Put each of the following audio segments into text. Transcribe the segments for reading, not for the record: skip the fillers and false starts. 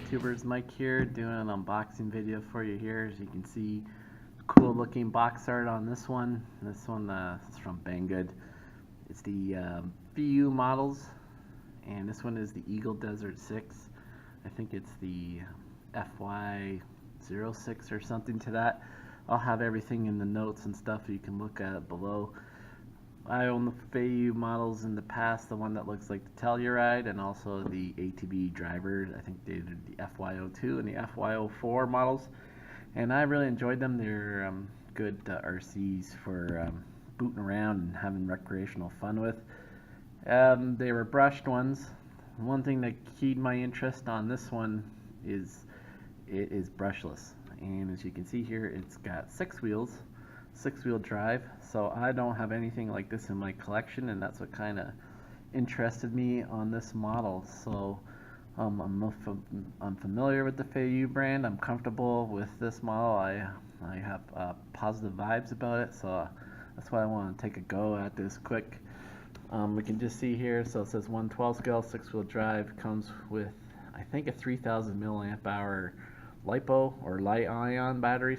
YouTubers, Mike here, doing an unboxing video for you here. As you can see, cool looking box art on this one. This one is from Banggood. It's the FEIYUE models, and this one is the Eagle DESERT-6. I think it's the FEIYUE-06 or something to that. I'll have everything in the notes and stuff you can look at it below. I own the FEIYUE models in the past, the one that looks like the Telluride, and also the ATV driver. I think they did the FY02 and the FY04 models, and I really enjoyed them. They're good RCs for booting around and having recreational fun with. They were brushed ones. One thing that keyed my interest on this one is it is brushless, and as you can see here, it's got 6 wheels. 6-wheel drive, so I don't have anything like this in my collection, and that's what kind of interested me on this model. So I'm familiar with the FEIYUE brand. I'm comfortable with this model. I have positive vibes about it, so that's why I want to take a go at this quick. We can just see here, so it says 112 scale 6-wheel drive, comes with I think a 3000 milliamp hour LiPo or Li-ion battery,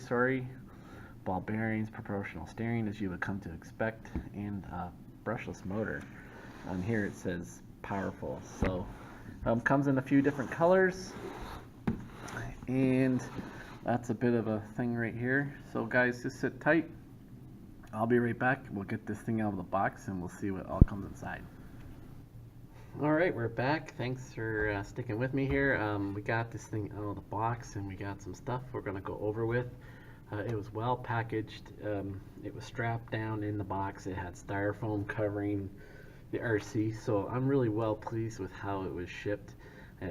ball bearings, proportional steering as you would come to expect, and brushless motor. On here it says powerful. So comes in a few different colors, and that's a bit of a thing right here. So guys, just sit tight. I'll be right back. We'll get this thing out of the box and we'll see what all comes inside. Alright, we're back. Thanks for sticking with me here. We got this thing out of the box and we got some stuff we're going to go over with. It was well packaged. It was strapped down in the box. It had styrofoam covering the RC, so I'm really well pleased with how it was shipped.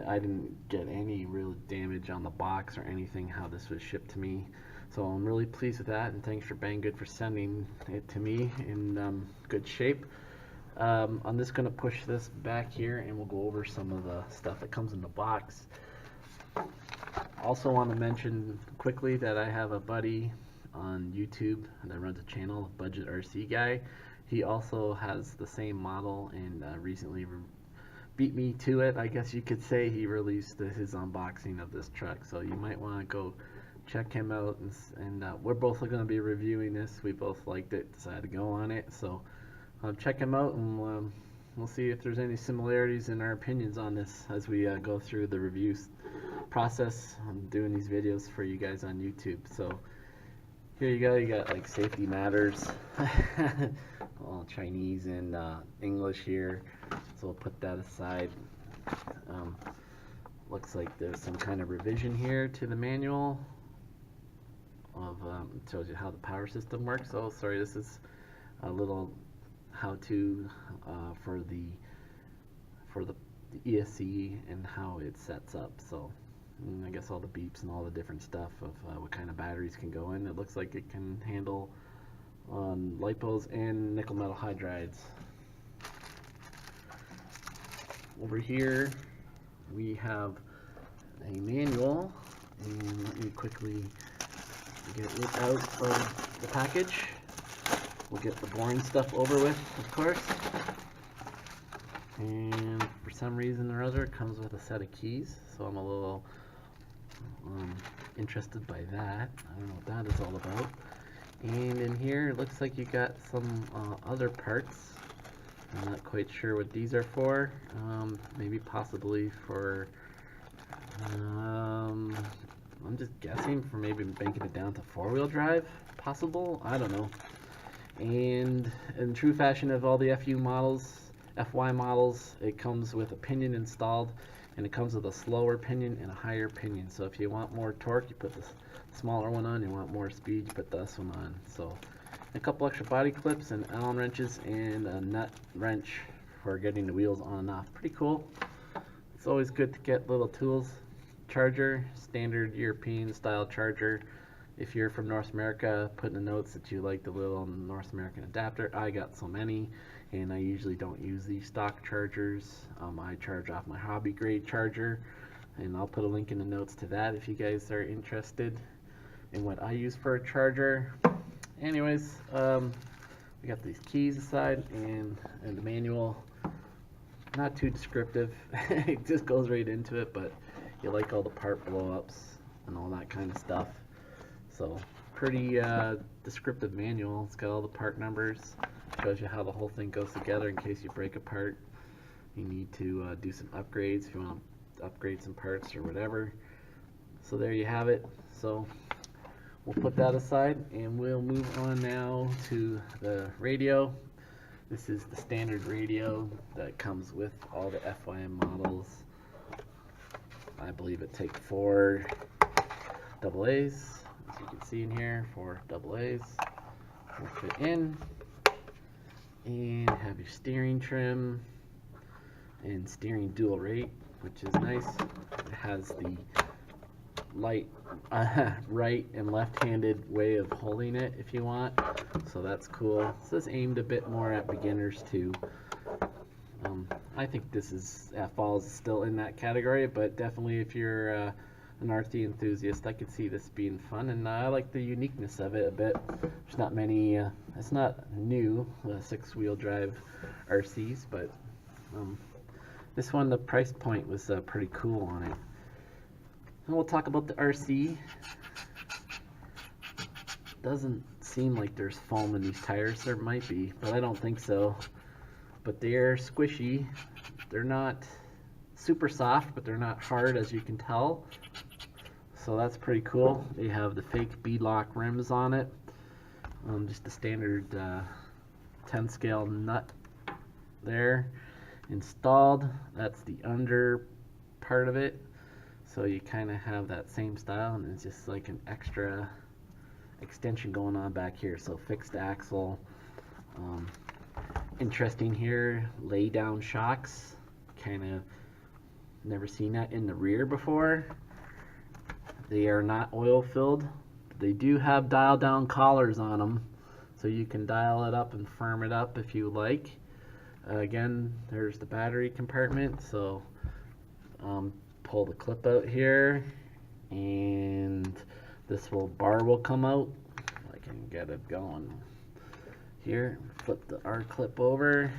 I didn't get any real damage on the box or anything how this was shipped to me, so I'm really pleased with that, and thanks for Banggood for sending it to me in good shape. I'm just going to push this back here and we'll go over some of the stuff that comes in the box. Also want to mention quickly that I have a buddy on YouTube that runs a channel, Budget RC Guy. He also has the same model and recently beat me to it, I guess you could say. He released his unboxing of this truck, so you might want to go check him out, and we're both going to be reviewing this. We both liked it, decided to go on it, so check him out, and we'll see if there's any similarities in our opinions on this as we go through the reviews process. I'm doing these videos for you guys on YouTube. So here you go. You got like safety matters, all Chinese and English here. So we'll put that aside. Looks like there's some kind of revision here to the manual of it shows you how the power system works. Oh, sorry, this is a little how-to for the ESC and how it sets up. So I guess all the beeps and all the different stuff of what kind of batteries can go in. It looks like it can handle LiPos and nickel metal hydrides. Over here we have a manual, and let me quickly get it out of the package. We'll get the boring stuff over with, of course. And for some reason or other, it comes with a set of keys, so I'm a little interested by that. I don't know what that is all about. And in here, it looks like you got some other parts. I'm not quite sure what these are for. Maybe possibly for, I'm just guessing, for maybe banking it down to 4-wheel drive, possible? I don't know. And in true fashion of all the FU models, FY models, it comes with a pinion installed, and it comes with a slower pinion and a higher pinion. So if you want more torque, you put the smaller one on. You want more speed, you put this one on. So a couple extra body clips and Allen wrenches and a nut wrench for getting the wheels on and off. Pretty cool. It's always good to get little tools. Charger, standard European style charger. If you're from North America, put in the notes that you like the little North American adapter. I got so many, and I usually don't use these stock chargers. I charge off my hobby grade charger, and I'll put a link in the notes to that if you guys are interested in what I use for a charger. Anyways, we got these keys aside, and the manual. Not too descriptive. It just goes right into it, but you like all the part blow-ups and all that kind of stuff. So pretty descriptive manual. It's got all the part numbers, shows you how the whole thing goes together in case you break a part. You need to do some upgrades if you want to upgrade some parts or whatever. So there you have it. So we'll put that aside and we'll move on now to the radio. This is the standard radio that comes with all the FYM models. I believe it takes 4 AA's, as you can see in here, 4 AA's will fit in, and have your steering trim and steering dual rate, which is nice. It has the light right and left-handed way of holding it if you want, so that's cool. This is aimed a bit more at beginners too. I think this is falls still in that category, but definitely if you're an RC enthusiast, I could see this being fun, and I like the uniqueness of it a bit. There's not many, it's not new, 6-wheel drive RCs, but this one, the price point was pretty cool on it. And we'll talk about the RC. Doesn't seem like there's foam in these tires. There might be, but I don't think so. But they're squishy. They're not super soft, but they're not hard, as you can tell. So that's pretty cool. They have the fake beadlock rims on it. Just the standard 10 scale nut there installed. That's the under part of it. So you kind of have that same style, and it's just like an extra extension going on back here. So fixed axle. Interesting here, lay down shocks. Kind of never seen that in the rear before. They are not oil filled. They do have dial down collars on them, so you can dial it up and firm it up if you like. Again, there's the battery compartment, so pull the clip out here, and this little bar will come out. I can get it going here. Flip the R clip over,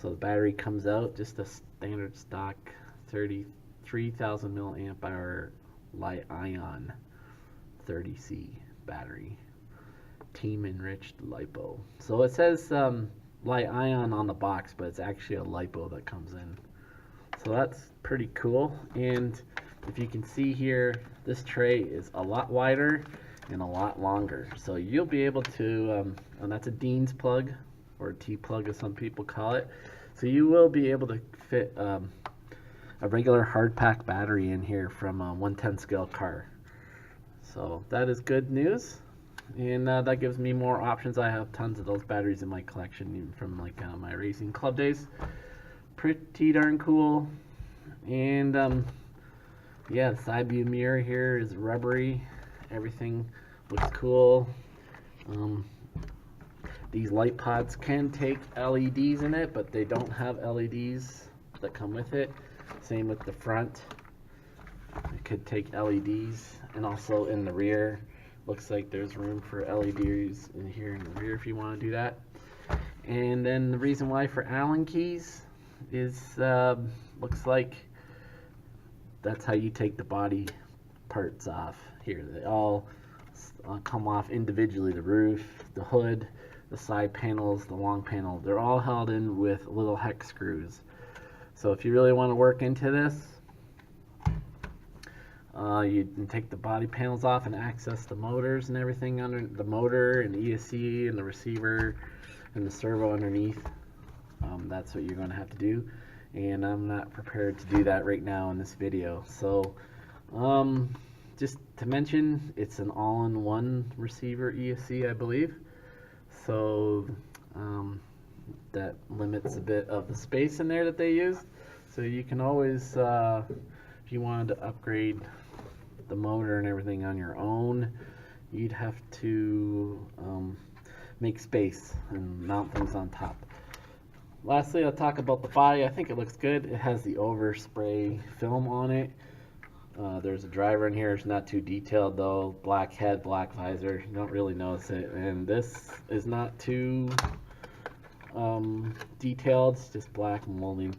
so the battery comes out. Just a standard stock 33,000 milliamp hour Li-ion 30C battery, team enriched LiPo. So it says Li-ion on the box, but it's actually a LiPo that comes in. So that's pretty cool. And if you can see here, this tray is a lot wider and a lot longer. So you'll be able to, and that's a Dean's plug, or a T-plug as some people call it. So you will be able to fit a regular hard pack battery in here from a 110 scale car. So that is good news. And that gives me more options. I have tons of those batteries in my collection from like my racing club days. Pretty darn cool. And yeah, the side view mirror here is rubbery. Everything looks cool. These light pods can take LEDs in it, but they don't have LEDs that come with it. Same with the front. It could take LEDs, and also in the rear. Looks like there's room for LEDs in here in the rear if you want to do that. And then the reason why for Allen keys is looks like that's how you take the body parts off here. They all come off individually. The roof, the hood, the side panels, the long panel, they're all held in with little hex screws. So if you really want to work into this, you can take the body panels off and access the motors and everything under the motor and the ESC and the receiver and the servo underneath. That's what you're going to have to do, and I'm not prepared to do that right now in this video. So just to mention, it's an all-in-one receiver ESC, I believe. So that limits a bit of the space in there that they use. So you can always, if you wanted to upgrade the motor and everything on your own, you'd have to make space and mount things on top. Lastly, I'll talk about the body. I think it looks good. It has the overspray film on it. There's a driver in here. It's not too detailed though. Black head, black visor. You don't really notice it. And this is not too detailed. It's just black molding.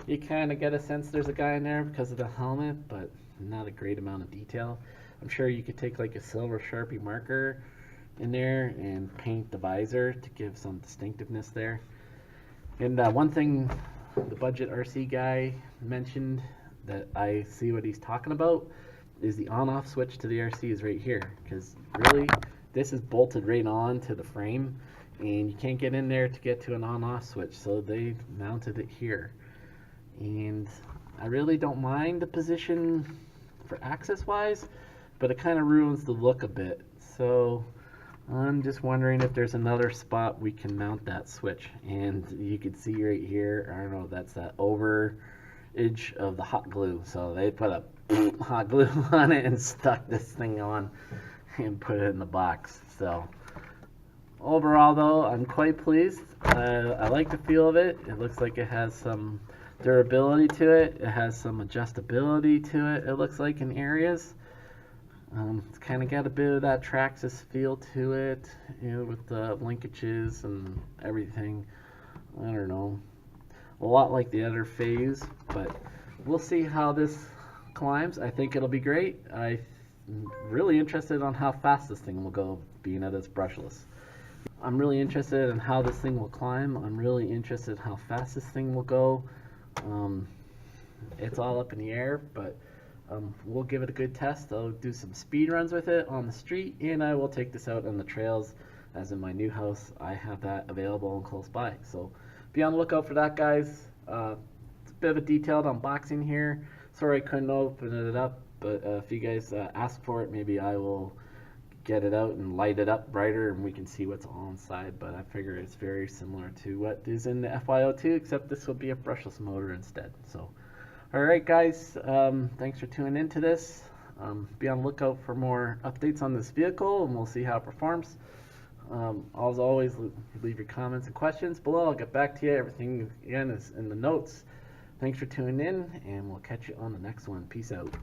You kind of get a sense there's a guy in there because of the helmet, but not a great amount of detail. I'm sure you could take like a silver Sharpie marker in there and paint the visor to give some distinctiveness there. And one thing the budget RC guy mentioned that I see what he's talking about is the on-off switch to the RC is right here, because really this is bolted right on to the frame and you can't get in there to get to an on-off switch, so they mounted it here. And I really don't mind the position for access wise, but it kind of ruins the look a bit. So I'm just wondering if there's another spot we can mount that switch. And you can see right here, I don't know, that's that over edge of the hot glue. So they put a hot glue on it and stuck this thing on and put it in the box. So overall though, I'm quite pleased. I like the feel of it. It looks like it has some durability to it. It has some adjustability to it, it looks like, in areas. It's kind of got a bit of that Traxxas feel to it, you know, with the linkages and everything. I don't know, a lot like the other FEIYUs, but we'll see how this climbs. I think it'll be great. I'm really interested on how fast this thing will go, being that it's brushless. I'm really interested in how this thing will climb. I'm really interested in how fast this thing will go. It's all up in the air, but we'll give it a good test. I'll do some speed runs with it on the street, and I will take this out on the trails, as in my new house I have that available and close by. So be on the lookout for that, guys. It's a bit of a detailed unboxing here. Sorry I couldn't open it up, but if you guys ask for it, maybe I will get it out and light it up brighter and we can see what's all inside. But I figure it's very similar to what is in the FEIYUE, except this will be a brushless motor instead. So alright guys, thanks for tuning into this. Be on the lookout for more updates on this vehicle and we'll see how it performs. As always, leave your comments and questions below. I'll get back to you. Everything again is in the notes. Thanks for tuning in, and we'll catch you on the next one. Peace out.